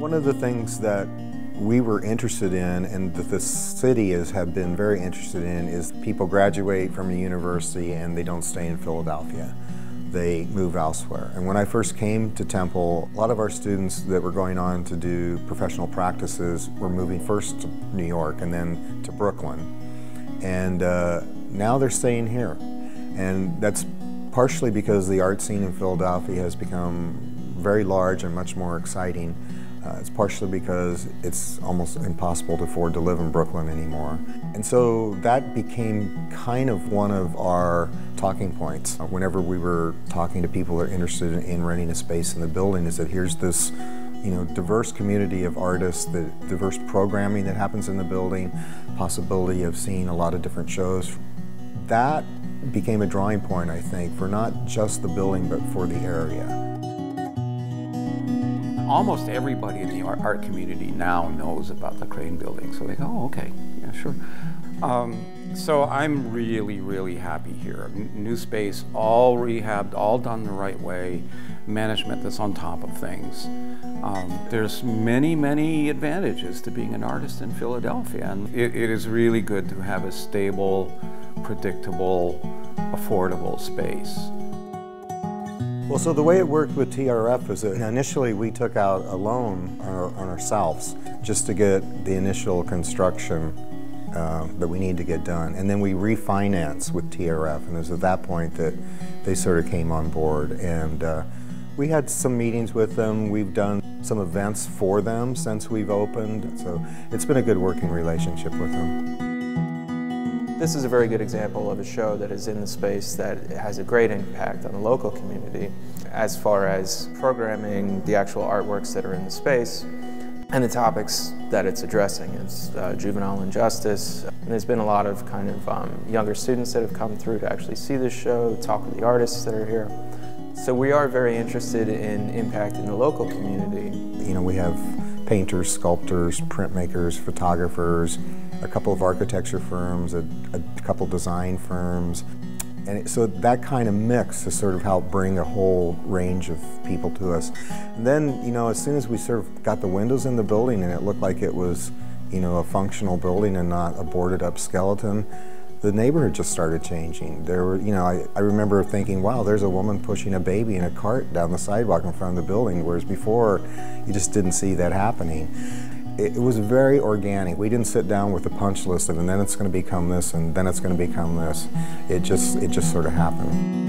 One of the things that we were interested in and that the city have been very interested in is people graduate from a university and they don't stay in Philadelphia. They move elsewhere. And when I first came to Temple, a lot of our students that were going on to do professional practices were moving first to New York and then to Brooklyn. And now they're staying here. And that's partially because the art scene in Philadelphia has become very large and much more exciting. It's partially because it's almost impossible to afford to live in Brooklyn anymore. And so that became kind of one of our talking points. Whenever we were talking to people that are interested in renting a space in the building, is that here's this diverse community of artists, the diverse programming that happens in the building, possibility of seeing a lot of different shows. That became a drawing point, I think, for not just the building, but for the area. Almost everybody in the art community now knows about the Crane building, so they go, oh, okay, yeah, sure. So I'm really, really happy here. New space, all rehabbed, all done the right way, management that's on top of things. There's many, many advantages to being an artist in Philadelphia, and it is really good to have a stable, predictable, affordable space. Well, so the way it worked with TRF is that initially we took out a loan on ourselves just to get the initial construction that we need to get done. And then we refinanced with TRF, and it was at that point that they sort of came on board. And we had some meetings with them. We've done some events for them since we've opened. So it's been a good working relationship with them. This is a very good example of a show that is in the space that has a great impact on the local community as far as programming the actual artworks that are in the space and the topics that it's addressing. It's juvenile injustice, and there's been a lot of kind of younger students that have come through to actually see this show, talk with the artists that are here. So we are very interested in impacting the local community. We have painters, sculptors, printmakers, photographers, a couple of architecture firms, a couple design firms. And so that kind of mix has sort of helped bring a whole range of people to us. And then, as soon as we sort of got the windows in the building and it looked like it was, a functional building and not a boarded up skeleton, the neighborhood just started changing. There were, I remember thinking, wow, there's a woman pushing a baby in a cart down the sidewalk in front of the building, whereas before you just didn't see that happening. It was very organic. We didn't sit down with a punch list of, and then it's going to become this, and then it's going to become this. It just sort of happened.